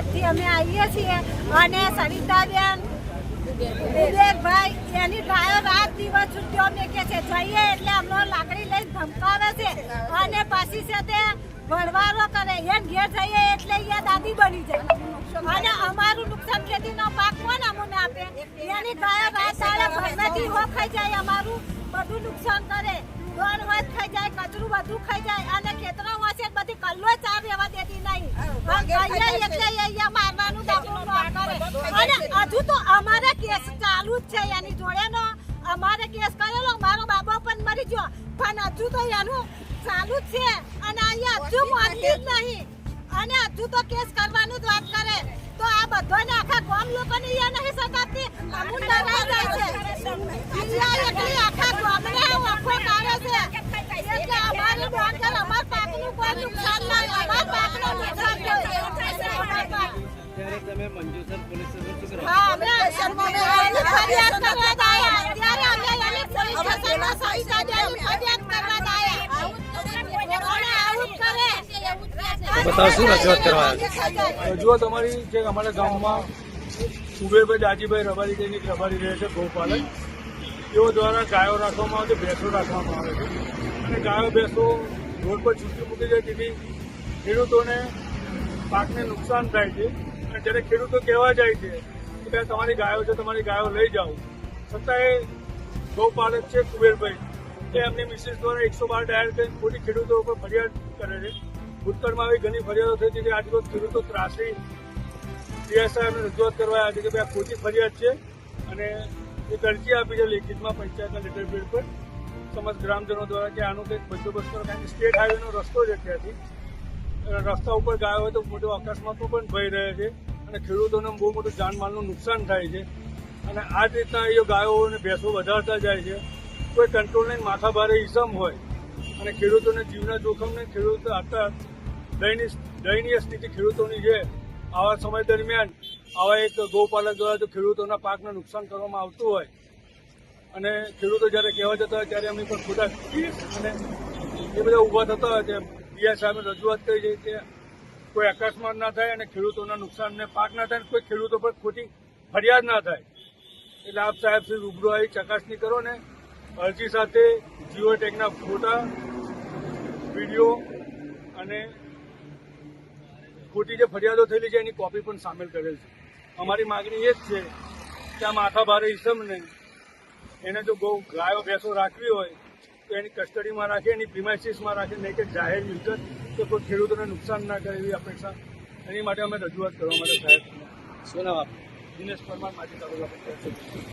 પંચાયતથી અમે આવીએ છીએ અને સરિતાબેન વિવેકભાઈ એની ગાયો રાત દિવસ છૂટ્યો મેકે છે. જઈએ એટલે અમને લાકડી લઈને ધમકાવે છે અને પાછી છે તે ભણવારો કરે. એ ઘેર જઈએ એટલે એ દાદી બની જાય અને અમારું નુકસાન ખેતીનો પાક કોણ અમને આપે? એની ગાયો રાત દાડે ભરમેથી હો ખાઈ જાય, અમારું બધું નુકસાન કરે. દોડ વાત ખાઈ જાય, કચરું બધું ખાઈ જાય અને ખેતરો વાંચે બધી કલ્લો ચા રહેવા દેતી નહીં. મારવાનું દાખલું કરે અને હજુ તો અમારે કેસ ચાલુ જ છે એની જોડેનો. અમારે કેસ કરેલો, મારો બાબા પણ મરી ગયો પણ હજુ તો એનું ચાલુ જ છે અને અહીંયા હજુ માનતી જ નહીં અને હજુ તો કેસ કરવાનું જ વાત કરે. તો આ બધાને આખા ગામ લોકોને અહીંયા નહીં સગાતી અમુક ડરાઈ જાય છે. એકલી આખા ગામને આખો કાઢે છે એટલે અમારી ડોક્ટર અમાર પાકનું કોઈ નુકસાન ના, અમાર પાકનું નુકસાન થાય. ત્યારે તમે મંજુસર પોલીસ સ્ટેશન શું કરો? હા, અમે ફરિયાદ કરવા દાયા. ત્યારે અમે એને પોલીસ સ્ટેશનમાં સહિતાબેન ફરિયાદ કરવા દાયા. આવું કરે બતાવો શું રજૂઆત કરવા રજૂઆત અમારી છે. અમારા ગામમાં કુબેરભાઈ દાજીભાઈ રબારી રબારી રહે છે ગૌપાલક. તેઓ દ્વારા ગાયો રાખવામાં આવે છે, ભેંસો રાખવામાં આવે છે અને ગાયો ભેંસો રોડ પર છૂટી મૂકી જાય તેથી ખેડૂતોને પાકને નુકસાન થાય છે. અને જ્યારે ખેડૂતો કહેવા જાય છે કે ભાઈ તમારી ગાયો છે, તમારી ગાયો લઈ જાઓ, છતાંય ગૌપાલક છે કુબેરભાઈ એ એમની મિસિસ દ્વારા 112 ડાયલ કરીને ખોટી ખેડૂતો ઉપર ફરિયાદ કરે છે. ભૂતકાળમાં આવી ઘણી ફરિયાદો થઈ હતી. આજરોજ ખેડૂતો ત્રાસી પીએસઆઈ એમને રજૂઆત કરવા આવ્યા છે કે ભાઈ આ ખોટી ફરિયાદ છે અને એક અરજી આપી છે લેખિતમાં પંચાયતના લેટર પેડ પર સમસ્ત ગ્રામજનો દ્વારા કે આનો કંઈક બંદોબસ્ત કરો. કારણ કે સ્ટેટ હાઈવેનો રસ્તો છે ત્યાંથી. રસ્તા ઉપર ગાયો હોય તો મોટો અકસ્માતનો પણ ભય રહે છે અને ખેડૂતોને બહુ મોટું જાનમાલનું નુકસાન થાય છે. અને આ જ રીતના એ ગાયો અને ભેંસો વધારતા જાય છે. કોઈ કંટ્રોલ નહીં, માથાભારે ઇસમ હોય અને ખેડૂતોને જીવના જોખમને ખેડૂતો આટલા દયનીય સ્થિતિ ખેડૂતોની છે. આવા સમય દરમિયાન આવા એક ગૌપાલક દ્વારા જો ખેડૂતોના પાકને નુકસાન કરવામાં આવતું હોય અને ખેડૂતો જ્યારે કહેવા જતા હોય ત્યારે એમની પર ખોટા કેસ અને એ બધા ઊભા થતા હોય છે. પીઆઈ સાહેબે રજૂઆત કરી છે કે કોઈ અકસ્માત ના થાય અને ખેડૂતોના નુકસાનને પાક ના થાય અને કોઈ ખેડૂતો પર ખોટી ફરિયાદ ના થાય. એટલે આપ સાહેબ શ્રી રૂબરૂ આવી ચકાસણી કરો ને અરજી સાથે જીઓ ટેગના ફોટા, વિડીયો અને ખોટી જે ફરિયાદો થયેલી છે એની કોપી પણ સામેલ કરેલ છે. અમારી માગણી એ જ છે કે આ માથાભારે ઇસમને એને જો ગાયો ભેંસો રાખવી હોય તો એની કસ્ટડીમાં રાખે, એની પ્રિમાઇસીસમાં રાખે, નહીં કે જાહેર મિલકત કે કોઈ ખેડૂતોને નુકસાન ના કરે એવી અપેક્ષા. એની માટે અમે રજૂઆત કરવા માટે સાહેબ. શું નામ આપ? દિનેશ પરમાર, માજી તાલુકા પંચાયત.